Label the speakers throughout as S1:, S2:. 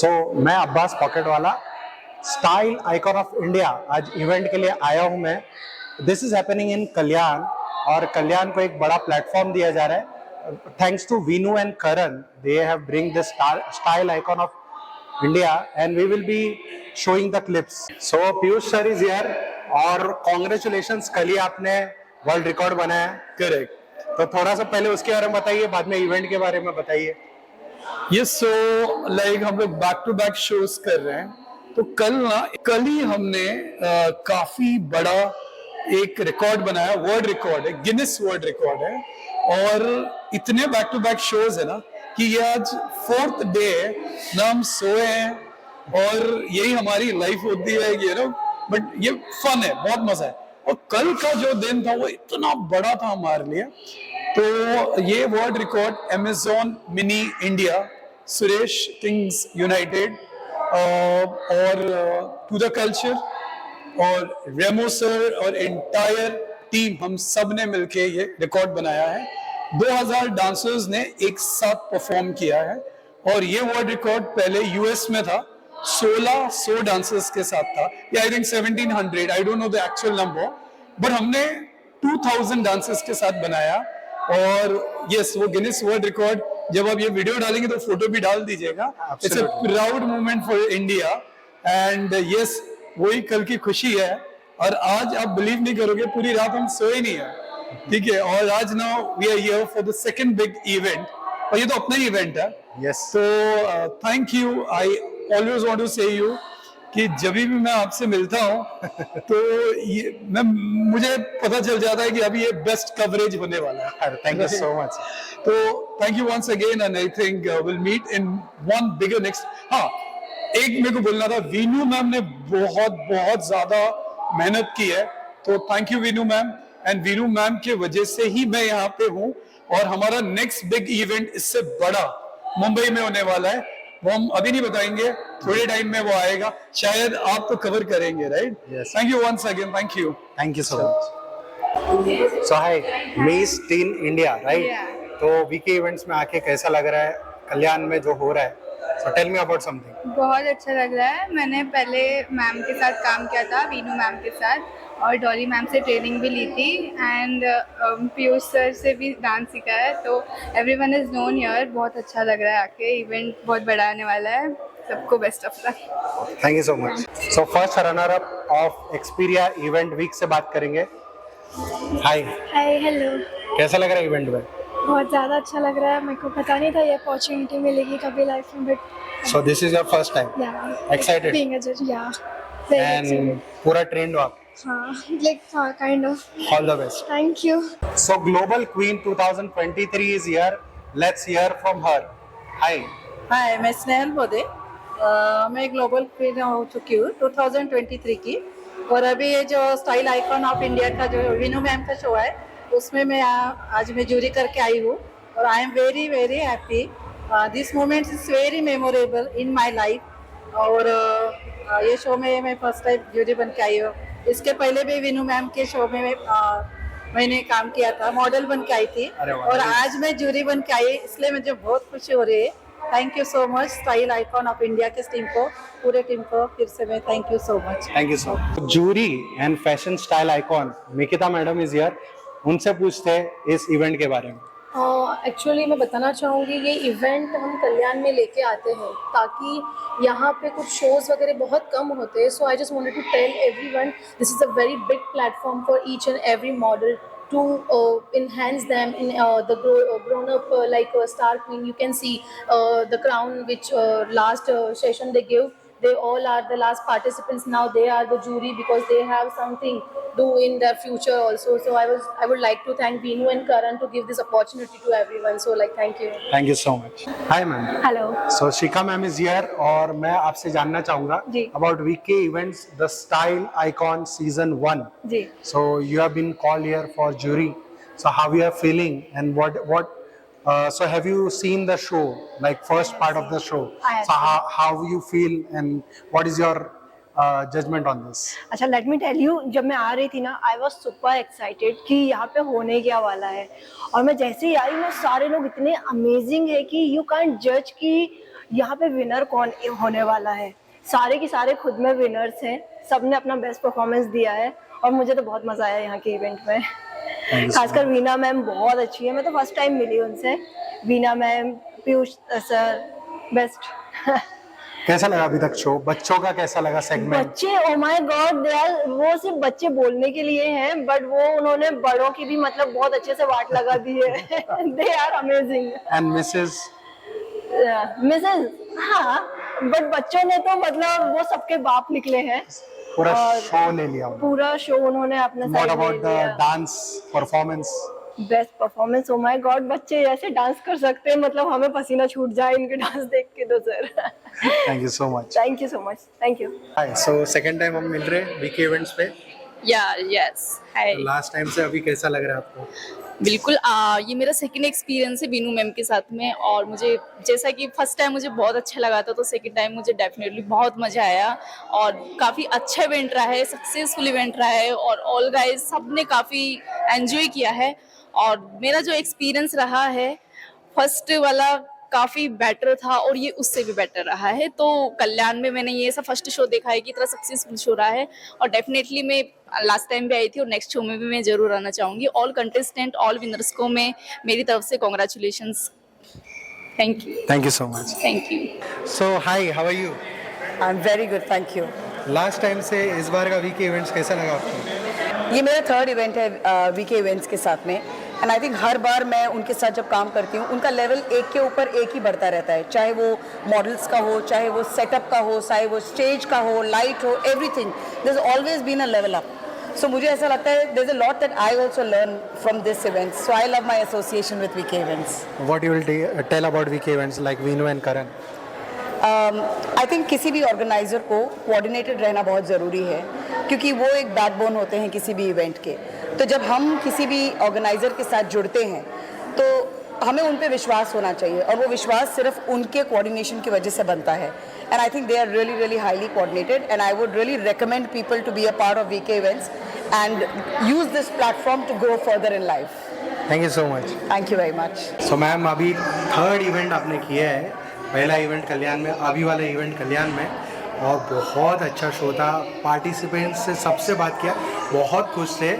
S1: मैं अब्बास पॉकेट वाला style icon of India आज इवेंट के लिए आया हूं मैं। दिस इज हैपनिंग इन कल्याण और कल्याण को एक बड़ा प्लेटफॉर्म दिया जा रहा है thanks to Veenu and Karan. They have bring this style icon of India and we will be showing the clips. So Piyush sir is here और कॉन्ग्रेचुलेशंस, कल ही आपने वर्ल्ड रिकॉर्ड बनाया।
S2: करेक्ट।
S1: तो थोड़ा सा पहले उसके बारे में बताइए, बाद में इवेंट के बारे में बताइए।
S2: यस, सो लाइक हम लोग बैक टू बैक शोज कर रहे हैं। तो कल ही हमने काफी बड़ा एक रिकॉर्ड बनाया, वर्ल्ड रिकॉर्ड है, गिनेस वर्ल्ड रिकॉर्ड है। और इतने बैक टू बैक शोज है ना कि ये आज 4th डे है ना, हम सोए हैं और यही हमारी लाइफ होती है ये ना। बट ये फन है, बहुत मजा है। और कल का जो दिन था वो इतना बड़ा था हमारे लिए। तो ये world record Amazon mini India, Suresh things United और टू द कल्चर और रेमो सर और एंटायर टीम, हम सब ने मिलके ये रिकॉर्ड बनाया है। 2000 डांसर्स ने एक साथ परफॉर्म किया है और ये वर्ल्ड रिकॉर्ड पहले यूएस में था, 1600 डांसर्स के साथ था, या I think 1700, I don't know the actual number, but हमने 2000 डांसर्स के साथ बनाया। और यस, वो गिनेस वर्ल्ड रिकॉर्ड, जब आप ये वीडियो डालेंगे तो फोटो भी डाल दीजिएगा। It's a proud moment for India and yes, वही कल की खुशी है। और आज आप बिलीव नहीं करोगे, पूरी रात हम सोए नहीं है, ठीक है। और आज now we are here for the second big event, और ये तो अपना ही इवेंट है।
S1: यस,
S2: तो thank you. I always want to say you कि जब भी मैं आपसे मिलता हूँ तो ये मुझे पता चल जाता है कि अभी ये बेस्ट कवरेज होने वाला है।
S1: Thank you so much.
S2: तो thank you once again and I think will meet in one bigger next. हाँ, एक मेरे को बोलना था, वीनू मैम ने बहुत बहुत ज्यादा मेहनत की है, तो thank you Veenu ma'am. And Veenu ma'am के वजह से ही मैं यहाँ पे हूँ, और हमारा नेक्स्ट बिग इवेंट इससे बड़ा मुंबई में होने वाला है। वो हम अभी नहीं बताएंगे, थोड़े टाइम में वो आएगा, शायद आप तो कवर करेंगे, right? Thank you once again, thank you so
S1: much. So hi, miss teen India, right? तो वीके इवेंट्स में आके कैसा लग रहा है कल्याण में जो हो रहा है? So tell me about something.
S3: बहुत अच्छा लग रहा है। मैंने पहले मैम के साथ काम किया था, वीनू मैम के साथ, और डॉली मैम से ट्रेनिंग भी ली थी, एंड पीयूष सर से भी डांस सीखा है। तो एवरीवन इज नोन हियर। बहुत अच्छा लग रहा है आके, इवेंट बहुत बड़ा आने वाला है। सबको best of luck.
S1: Thank you so much. So first runner up of Experia event week से बात करेंगे। हाय।
S4: Hi, hello.
S1: कैसा लग रहा है इवेंट में?
S4: बहुत ज़्यादा अच्छा लग रहा है। मेरे को पता नहीं था ये अपॉर्चुनिटी मिलेगी कभी लाइफ में, but
S1: so this is your first time?
S4: या
S1: एक्साइटेड?
S4: बीइंग अ जज, या
S1: एंड पूरा ट्रेंड हो आप?
S4: हाँ, लाइक हाँ, kind of.
S1: All the best.
S4: Thank you.
S1: So global queen 2023 is here, let's hear from her. Hi.
S5: Hi, मैं स्नेहल बोदे। मैं ग्लोबल क्वीन हो चुकी हूँ 2023 की, और अभी ये जो स्टाइल आइकॉन ऑफ इंडिया का जो वीनू मैम का शो है, उसमें मैं आज मैं जूरी करके आई हूँ, और आई am very very happy. This moment is very memorable in my life. और ये शो में मैं फर्स्ट टाइम जूरी बन के आई हूँ। इसके पहले भी वीनू मैम के शो में मैंने काम किया था, मॉडल बन के आई थी, और आज मैं जूरी बन के आई, इसलिए मुझे बहुत खुशी हो रही है। Thank you so much style icon of India के टीम को, पूरे टीम को फिर से मैं thank you so much.
S1: Thank you so much. Jury and fashion style icon Mikita madam is here, उनसे पूछते हैं इस इवेंट के बारे में।
S6: एक्चुअली मैं बताना चाहूँगी, ये इवेंट हम कल्याण में लेके आते हैं ताकि यहाँ पे कुछ शोज़ वगैरह बहुत कम होते हैं। So I just wanted to tell everyone this is a very big platform for each and every model to enhance them in the grown up like Star Queen. You can see the crown which last session they give. They all are the last participants. Now they are the jury because they have something do in their future also. So I would like to thank Veenu and Karan to give this opportunity to everyone. So like thank you.
S1: Thank you so much. Hi ma'am.
S4: Hello.
S1: So Shika ma'am is here और मैं आपसे जानना चाहूँगा
S4: जी।
S1: about VK events, the Style Icon Season 1.
S4: जी।
S1: So you have been called here for jury. So how you are feeling and what so have you seen the show, like first part of the show?
S4: I have
S1: So how you feel and what is your judgment on this?
S4: अच्छा, let me tell you, जब मैं आ रही थी ना, I was super excited कि यहाँ पे होने क्या वाला है। और मैं जैसे ही आई ना, सारे लोग इतने अमेजिंग है कि यू कैंट जज कि यहाँ पे विनर कौन होने वाला है। सारे के सारे खुद में विनर्स हैं, सबने अपना बेस्ट परफॉर्मेंस दिया है और मुझे तो बहुत मजा आया यहाँ के इवेंट में। खासकर वीना मैम बहुत अच्छी है, मैं तो फर्स्ट टाइम मिली उनसे। Veena ma'am, Piyush sir, best.
S1: कैसा लगा अभी तक शो? बच्चों का कैसा लगा सेगमेंट?
S4: बच्चे, oh my god, they are, वो सिर्फ बच्चे बोलने के लिए हैं, बट वो उन्होंने बड़ों की भी मतलब बहुत अच्छे से वाट लगा दी है। They are amazing.
S1: And Mrs
S4: हाँ, बट बच्चों ने तो मतलब वो सबके बाप निकले हैं।
S1: पूरा
S4: और
S1: शो ले लिया उन्होंने।
S4: पूरा शो उन्होंने अपने
S1: what
S4: side
S1: about the dance performance?
S4: Best performance. O my God, बच्चे ऐसे डांस कर सकते हैं, मतलब हमें पसीना छूट जाए इनके डांस देख के तो sir.
S1: Thank you so much.
S4: Thank you so much, thank you.
S1: Hi, so second time हम मिल रहे हैं वीके इवेंट्स पे।
S7: Yes hi.
S1: लास्ट टाइम से अभी कैसा लग रहा है आपको?
S7: बिल्कुल ये मेरा सेकंड एक्सपीरियंस है बीनू मैम के साथ में, और मुझे जैसा कि फर्स्ट टाइम मुझे बहुत अच्छा लगा था, तो सेकंड टाइम मुझे डेफिनेटली बहुत मज़ा आया और काफ़ी अच्छा इवेंट रहा है, सक्सेसफुल इवेंट रहा है और ऑल गाइज सब ने काफ़ी एंजॉय किया है। और मेरा जो एक्सपीरियंस रहा है फर्स्ट वाला काफ़ी बेटर था और ये उससे भी बेटर रहा है। तो कल्याण में मैंने ये ऐसा फर्स्ट शो देखा है कि इतना सक्सेसफुल शो रहा है और डेफिनेटली मैं लास्ट टाइम भी आई थी और नेक्स्ट शो में भी मैं ज़रूर आना चाहूँगी। ऑल कंटेस्टेंट, ऑल विनर्स को मैं मेरी तरफ से congratulations. Thank you.
S1: Thank you so much.
S7: Thank you.
S1: So hi, how are you?
S8: I am very good, thank you.
S1: Last time से इस बार का वीके इवेंट्स कैसा लगा आपको?
S8: ये मेरा थर्ड इवेंट है वीके इवेंट्स के साथ में, एंड आई थिंक हर बार मैं उनके साथ जब काम करती हूँ उनका लेवल एक के ऊपर एक ही बढ़ता रहता है, चाहे वो मॉडल्स का हो, चाहे वो सेटअप का हो, चाहे वो स्टेज का हो, लाइट हो, everything, there is always been a level up. So मुझे ऐसा लगता है there is a lot that I also learn from this event, so I love my association with VK events.
S1: What you will tell about VK events like Veenu and Karan?
S8: I think किसी भी organiser को coordinated रहना बहुत ज़रूरी है, क्योंकि वो एक बैकबोन होते हैं किसी भी इवेंट के। तो जब हम किसी भी ऑर्गेनाइज़र के साथ जुड़ते हैं तो हमें उन पे विश्वास होना चाहिए, और वो विश्वास सिर्फ उनके कोऑर्डिनेशन की वजह से बनता है। And I think they are really really highly coordinated, and I would really recommend people to be a part of VK events and use this platform to grow further in life.
S1: Thank you so much.
S8: Thank you very much.
S1: So ma'am, अभी third event आपने किया है, पहला event कल्याण में, अभी वाला event कल्याण में, और बहुत अच्छा शो था। पार्टिसिपेंट्स से सबसे बात किया, बहुत खुश थे।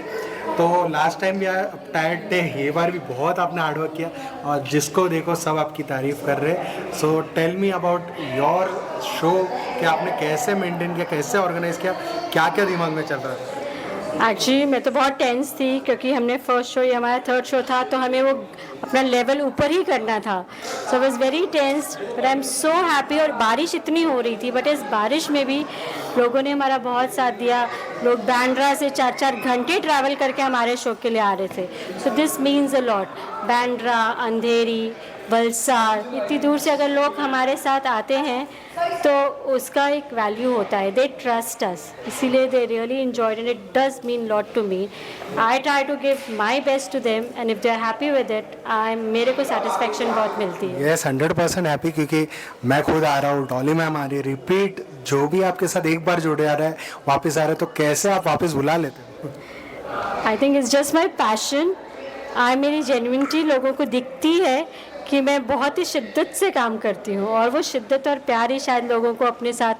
S1: तो लास्ट टाइम भी टायर्ड थे, ये बार भी बहुत आपने हार्डवर्क किया और जिसको देखो सब आपकी तारीफ कर रहे। So tell me about your show कि आपने कैसे मेंटेन किया, कैसे ऑर्गेनाइज किया, क्या क्या दिमाग में चल रहा था?
S9: एक्चुअली मैं तो बहुत टेंस थी, क्योंकि हमने फर्स्ट शो, ये हमारा थर्ड शो था, तो हमें वो अपना लेवल ऊपर ही करना था। So I was very tense, but I am so happy. और बारिश इतनी हो रही थी, बट इस बारिश में भी लोगों ने हमारा बहुत साथ दिया। लोग बांद्रा से 4-4 घंटे ट्रैवल करके हमारे शो के लिए आ रहे थे। So this means a lot. Bandra, Andheri, Valsad, इतनी दूर से अगर लोग हमारे साथ आते हैं तो उसका एक वैल्यू होता है। दे ट्रस्ट अस, इसीलिए they really enjoyed and it does mean lot to me. I try to give my best to them, and if they are happy with it, मेरे को सेटिस्फेक्शन बहुत मिलती है।
S1: यस, 100% हैप्पी, क्योंकि मैं खुद आ रहा हूँ, डॉली मैम आ रही है, रिपीट जो भी आपके साथ एक बार जुड़े आ रहा है वापस आ रहा है, तो कैसे आप वापस बुला लेते हैं?
S9: I think it's just my passion. मेरी जेन्युइनिटी लोगों को दिखती है कि मैं बहुत ही शिद्दत से काम करती हूँ, और वो शिद्दत और प्यार ही शायद लोगों को अपने साथ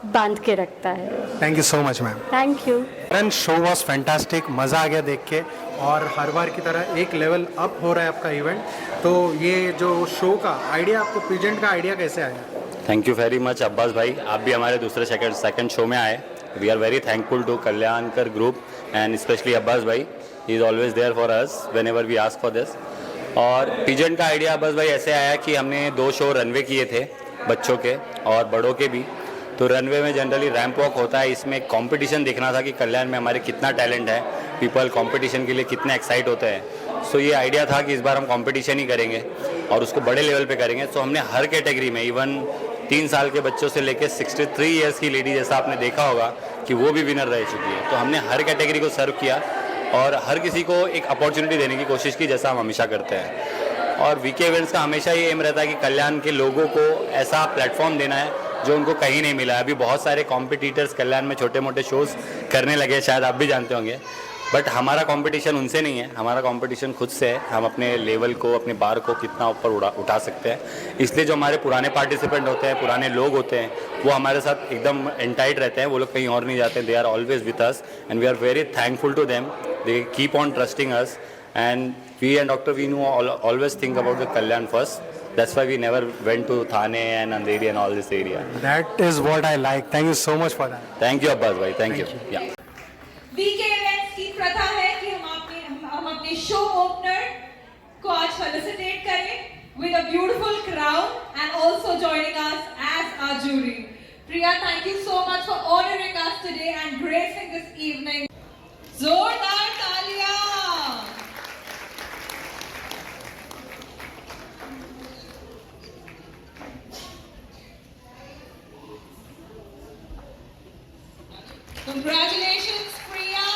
S9: बांध के रखता है।
S1: Thank you so much ma'am.
S9: Thank you.
S1: And show was fantastic, मज़ा आ गया देख के, और हर बार की तरह एक लेवल अप हो रहा है आपका इवेंट। तो ये जो शो का आइडिया, आपको प्रेजेंट का आइडिया कैसे आया?
S10: Thank you very much Abbas भाई, आप भी हमारे दूसरे सेकंड शो में आए। We are very thankful to Kalyankar group and specially Abbas भाई, he is always there for us whenever we ask for this. और पिजन का आइडिया अब्बास भाई ऐसे आया कि हमने 2 शो रनवे किए थे, बच्चों के और बड़ों के भी। तो रनवे में जनरली रैंप वॉक होता है, इसमें कंपटीशन देखना था कि कल्याण में हमारे कितना टैलेंट है, पीपल कंपटीशन के लिए कितने एक्साइट होते हैं। सो ये आइडिया था कि इस बार हम कंपटीशन ही करेंगे और उसको बड़े लेवल पे करेंगे। सो हमने हर कैटेगरी में, इवन 3 साल के बच्चों से लेकर 63 ईयर्स की लेडी, जैसा आपने देखा होगा कि वो भी विनर रह चुकी है, तो हमने हर कैटेगरी को सर्व किया और हर किसी को एक अपॉर्चुनिटी देने की कोशिश की, जैसा हम हमेशा करते हैं। और वीके इवेंट्स का हमेशा ये एम रहता है कि कल्याण के लोगों को ऐसा प्लेटफॉर्म देना है जो उनको कहीं नहीं मिला है। अभी बहुत सारे कॉम्पिटिटर्स कल्याण में छोटे मोटे शोज़ करने लगे, शायद आप भी जानते होंगे, बट हमारा कंपटीशन उनसे नहीं है, हमारा कंपटीशन खुद से है। हम अपने लेवल को, अपने बार को कितना ऊपर उठा सकते हैं। इसलिए जो हमारे पुराने पार्टिसिपेंट होते हैं, पुराने लोग होते हैं, वो हमारे साथ एकदम एंटाइट रहते हैं। वो लोग कहीं और नहीं जाते, they are always with us and we are very thankful to them. They keep on trusting us and we and Dr. Vinu always think about the Kalyan first. That's why we never went to Thane and Andheri and all this area.
S1: That is what I like. Thank you so much for that.
S10: Thank you Abbas bhai, thank you. Yeah.
S11: VK events की प्रथा है कि हम अपने show opener को आज felicitate करें with a beautiful crowd and also joining us as our jury. Priya, thank you so much for honoring us today and gracing this evening. जोरदार तालियां. Congratulations, Priya.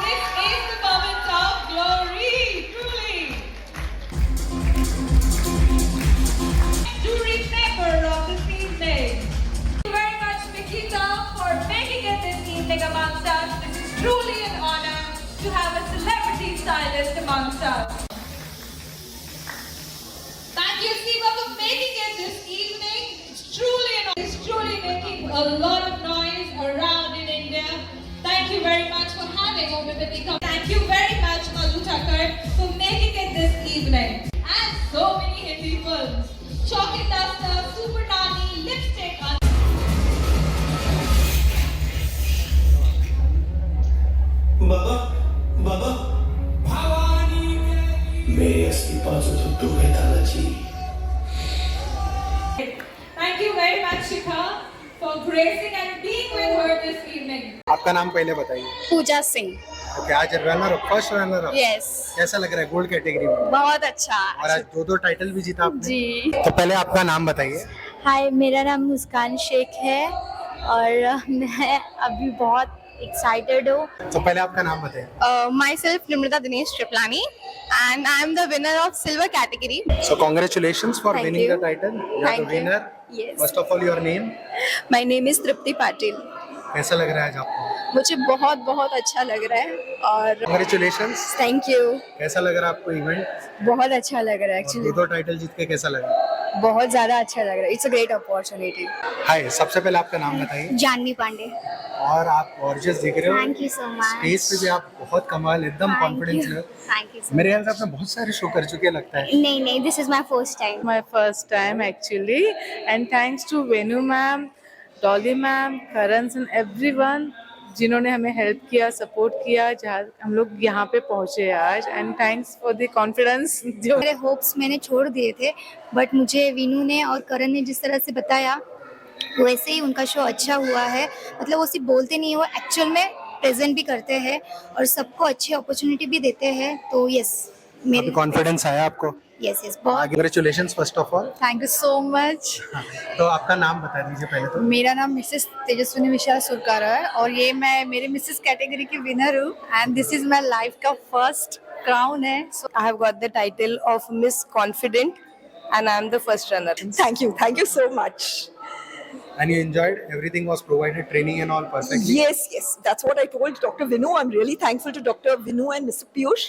S11: This is the moment of glory, truly. Jury member of this evening. Thank you very much, Nikita, for making it this evening amongst us. This is truly an honor to have a celebrity stylist amongst us. Thank you, Siva, for making it this evening. It's truly making a lot of noise around in India. Thank you very much for having Omipati come. Thank you very much, Madhu Thakkar, for making it this evening. And so many Hindi films. Chalk and Duster, Super Nani, Lipstick.
S12: बाबा मेरे असली बाजू तो तू है दादाजी.
S11: Thank you very much, Shikha, for gracing and being with her this evening.
S1: आपका नाम पहले बताइए.
S7: पूजा सिंह.
S1: ओके, आज runner up, first runner up.
S7: Yes.
S1: कैसा लग रहा है गोल्ड कैटेगरी में?
S7: बहुत अच्छा.
S1: और आज दो टाइटल भी जीता आपने.
S7: जी.
S1: तो पहले आपका नाम बताइए.
S9: हाय, मेरा नाम मुस्कान शेख है और मैं अभी बहुत एक्साइटेड हूँ.
S1: तो पहले आपका नाम बताइए.
S7: Myself Nimrita Dinesh Triplani and I am the winner of silver category.
S1: So congratulations for
S7: Thank
S1: winning
S7: you.
S1: the title. You are
S7: Thank
S1: the
S7: you.
S1: winner.
S7: Yes.
S1: First of all, your name.
S7: My name is Tripti Patil.
S1: कैसा लग रहा है आज आपको?
S7: मुझे बहुत बहुत अच्छा लग रहा है और
S1: Congratulations.
S7: Thank you.
S1: कैसा लग रहा है आपको इवेंट?
S7: बहुत अच्छा लग रहा है एक्चुअली.
S1: दो टाइटल जीत के कैसा लगा?
S7: बहुत ज्यादा अच्छा लग रहा है. It's a great opportunity.
S1: Hi, सबसे पहले आपका नाम बताइए.
S9: जानवी पांडे.
S1: और आप गॉर्जियस दिख रहे हो.
S9: Thank you so much.
S1: Stage पे भी आप बहुत कमाल, एकदम कॉन्फिडेंस है.
S9: Thank you.
S1: मेरे ख्याल से आपने बहुत सारे शो कर चुके हैं लगता है.
S9: नहीं, this is my first time.
S5: My first time actually, and thanks to Venu ma'am, Dolly ma'am, Karan and everyone जिन्होंने हमें हेल्प किया, सपोर्ट किया, जहाँ हम लोग यहाँ पे पहुँचे आज. And thanks for the confidence. जो
S9: मेरे होप्स मैंने छोड़ दिए थे, बट मुझे वीनू ने और करण ने जिस तरह से बताया वैसे ही उनका शो अच्छा हुआ है. मतलब वो सिर्फ बोलते नहीं, वो एक्चुअल में प्रेजेंट भी करते हैं और सबको अच्छी अपॉर्चुनिटी भी देते हैं. तो यस, मेरे
S1: कॉन्फिडेंस आया आपको?
S9: यस बहुत.
S1: Congratulations first of all.
S7: Thank you so much.
S1: तो आपका नाम बता दीजिए पहले तो.
S7: मेरा नाम मिसेस तेजस्विनी विशाल सुरकार है और ये मैं मेरे मिसेस कैटेगरी की विनर हूँ and this is my life का फर्स्ट क्राउन है. सो
S8: I have got the title of Miss Confident and I am the first runner. Thank you so much.
S1: And you enjoyed? Everything was provided, training and all perfectly?
S8: Yes, that's what I told Dr. Vinu. I'm really thankful to Dr. Vinu and Mr. Piyush.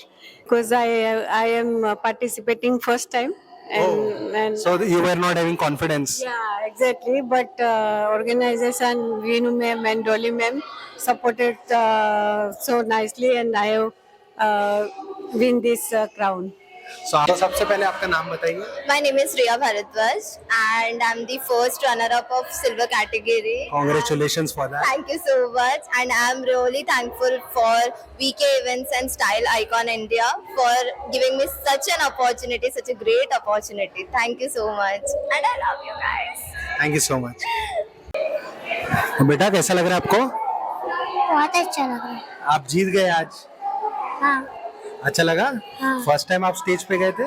S9: because I am participating first time and
S1: So you were not having confidence?
S9: yeah, exactly, but organization Veenu ma'am and Dolly ma'am supported so nicely and I have win this crown.
S1: So सबसे पहले आपका नाम बताइए.
S7: My name is Riya Bharadwaj and I'm the first runner-up of silver category.
S1: Congratulations for that.
S7: Thank you so much and I'm really thankful for VK Events and Style Icon India for giving me such an opportunity, such a great opportunity. Thank you so much and I love you guys.
S1: Thank you so much. तो बेटा कैसा लग रहा है आपको?
S9: बहुत अच्छा लग रहा है.
S1: आप जीत गए आज.
S9: हाँ.
S1: अच्छा लगा?
S9: हाँ.
S1: फर्स्ट टाइम आप स्टेज पे गए थे?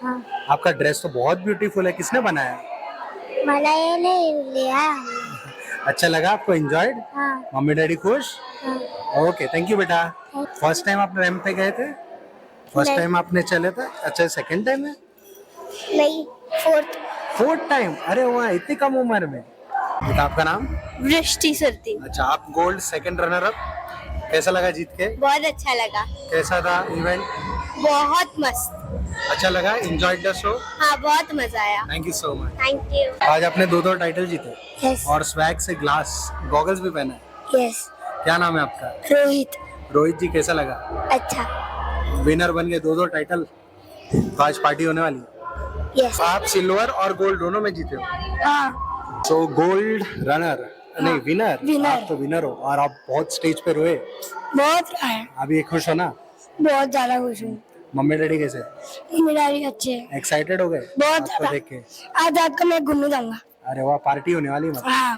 S9: हाँ.
S1: आपका ड्रेस तो बहुत ब्यूटीफुल है. किसने बनाया?
S9: मला ये नहीं लिया.
S1: अच्छा लगा आपको? एंजॉयड?
S9: हाँ.
S1: मम्मी डैडी खुश?
S9: हाँ.
S1: ओके, थैंक यू बेटा. फर्स्ट टाइम आप रैंप पे गए थे? फर्स्ट
S9: नहीं.
S1: टाइम आपने चले थे? अच्छा, सेकंड टाइम है?
S9: नहीं,
S1: फोर्थ टाइम. अरे वाह, इतनी कम उम्र में. बेटा आपका नाम?
S9: वृष्टि सरती.
S1: अच्छा, आप गोल्ड सेकंड रनर अप. कैसा लगा जीत के?
S4: बहुत अच्छा लगा,
S1: कैसा था इवेंट?
S4: बहुत मस्त।
S1: अच्छा लगा? Enjoyed the show?
S4: हाँ, बहुत मजा आया।
S1: Thank you so much.
S4: Thank you.
S1: आज आपने 2 टाइटल जीते
S4: यस
S1: और स्वैग से ग्लास गॉगल्स भी पहना है।
S4: यस।
S1: क्या नाम है आपका?
S4: रोहित।
S1: रोहित जी, कैसा लगा?
S4: अच्छा।
S1: विनर बन गए 2 टाइटल, तो आज पार्टी होने वाली है।
S4: यस।
S1: आप सिल्वर और गोल्ड दोनों में जीते हो।
S4: हाँ।
S1: सो गोल्ड रनर नहीं विनर,
S4: विनर।
S1: आप तो विनर हो और आप बहुत स्टेज पे रोए,
S4: बहुत है,
S1: अभी खुश हो ना?
S4: बहुत ज्यादा खुश हूँ।
S1: मम्मी डैडी कैसे?
S4: मेरा भी अच्छे है।
S1: एक्साइटेड हो गए
S4: बहुत
S1: आपको
S4: ज्यादा।
S1: देख के?
S4: आज रात को मैं घूमने जाऊंगा।
S1: अरे वाह, पार्टी होने वाली है।
S4: हाँ।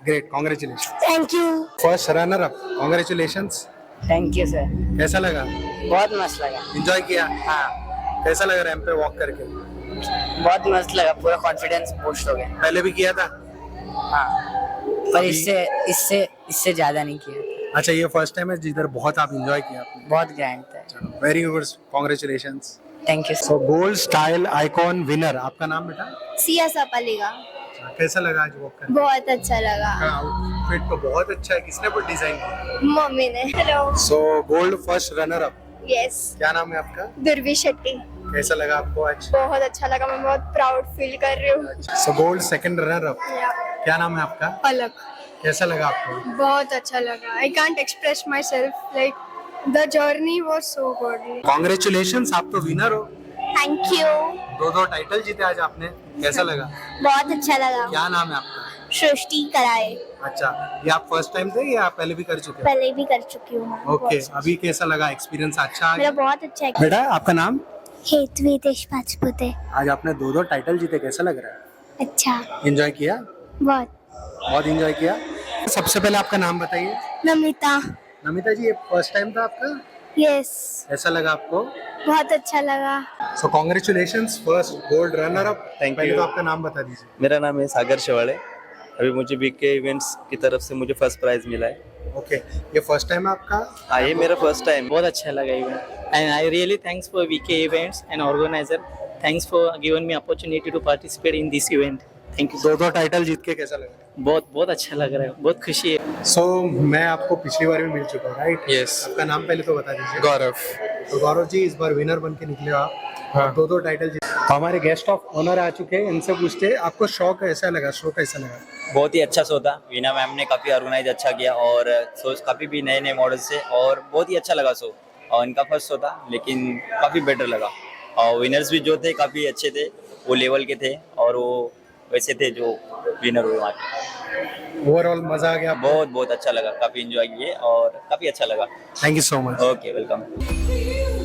S1: Great, congratulation.
S4: Thank you.
S1: First runner up, congratulations.
S8: Thank you sir,
S1: कैसा लगा?
S8: बहुत मस्त लगा।
S1: एंजॉय किया?
S8: हाँ,
S1: कैसा लगा रैंप पे वॉक करके?
S8: बहुत मस्त लगा, पूरा कॉन्फिडेंस बूस्ट हो गया।
S1: पहले भी किया था?
S8: हाँ, पर
S1: अभी-
S8: इससे ज्यादा नहीं किया।
S1: अच्छा, ये फर्स्ट टाइम है जिधर बहुत आप एंजॉय किया आपने।
S8: बहुत ग्रैंड था।
S1: Very good, congratulations.
S8: Thank you.
S1: So gold style icon winner, आपका नाम बेटा?
S4: सिया सापालीगा।
S1: कैसा लगा आज वॉक करके?
S4: बहुत अच्छा लगा।
S1: आउटफिट तो बहुत अच्छा है, किसने वो डिजाइन किया?
S4: मम्मी ने। Hello.
S1: So gold first runner up,
S4: yes.
S1: क्या नाम है आपका?
S4: दुर्वी शेट्टी।
S1: कैसा लगा आपको आज?
S4: बहुत अच्छा लगा, मैं बहुत प्राउड फील कर रही हूँ।
S1: So gold second runner up, क्या नाम है आपका?
S4: अलग।
S1: कैसा लगा आपको?
S4: बहुत अच्छा लगा। I can't express my self, like the journey was so good.
S1: Congratulations, आप तो विनर हो।
S4: Thank you.
S1: 2 टाइटल जीते आज आपने, कैसा लगा?
S4: बहुत अच्छा लगा।
S1: क्या नाम है आपका?
S4: सृष्टि कराए।
S1: अच्छा, ये आप फर्स्ट टाइम थे या आप पहले भी कर चुके हो?
S4: पहले भी कर चुकी हूँ।
S1: ओके, अभी कैसा लगा एक्सपीरियंस? अच्छा
S4: मेरा
S1: आज?
S4: बहुत अच्छा
S1: बेटा, आपका नाम?
S4: हेतवी देशपालपुते।
S1: आज आपने 2 टाइटल जीते, कैसा लग रहा है?
S4: अच्छा,
S1: एंजॉय किया?
S4: बहुत।
S1: एंजॉय किया। सबसे पहले आपका नाम बताइए।
S4: नमिता।
S1: नमिता जी, ये फर्स्ट टाइम था आपका,
S4: यस।
S1: कैसा लगा आपको?
S4: बहुत अच्छा लगा।
S1: सो congratulations, first gold runner up.
S13: Thank
S1: पहले
S13: you.
S1: तो आपका नाम बता दीजिए।
S13: मेरा नाम है सागर शेवाड़े। अभी मुझे बीके इवेंट्स की तरफ से मुझे फर्स्ट प्राइज मिला है।
S1: ओके, ये फर्स्ट टाइम है आपका?
S13: हाँ, ये मेरा फर्स्ट टाइम।
S14: बहुत अच्छा लगा event and I really thanks for VK events and organizer. Thanks for given me opportunity to participate in this event. Thank you.
S1: 2 title जीत के कैसा लगा?
S14: बहुत अच्छा लग रहा है, बहुत खुशी है।
S1: सो मैं आपको पिछली बार भी मिल चुका हूँ, राइट?
S2: Yes.
S1: आपका नाम पहले तो बता दीजिए।
S2: गौरव।
S1: तो गौरव जी, इस बार विनर बन के निकले हो आप।
S2: हाँ।
S1: 2 टाइटल जीत। हमारे गेस्ट ऑफ ऑनर आ चुके हैं, इनसे पूछते हैं आपको शो कैसा लगा, शो कैसा लगा?
S15: बहुत ही अच्छा शो था। वीना मैम ने काफ़ी ऑर्गेनाइज अच्छा किया और शो काफ़ी भी नए मॉडल से, और बहुत ही अच्छा लगा शो। और इनका फर्स्ट शो था लेकिन काफ़ी बेटर लगा, और विनर्स भी जो थे काफ़ी अच्छे थे, वो लेवल के थे और वो वैसे थे जो विनर हुए वहाँ के।
S1: ओवरऑल मजा आ गया?
S15: बहुत अच्छा लगा, काफ़ी इंजॉय किए और काफ़ी अच्छा लगा।
S1: Thank you so much.
S15: Okay, welcome.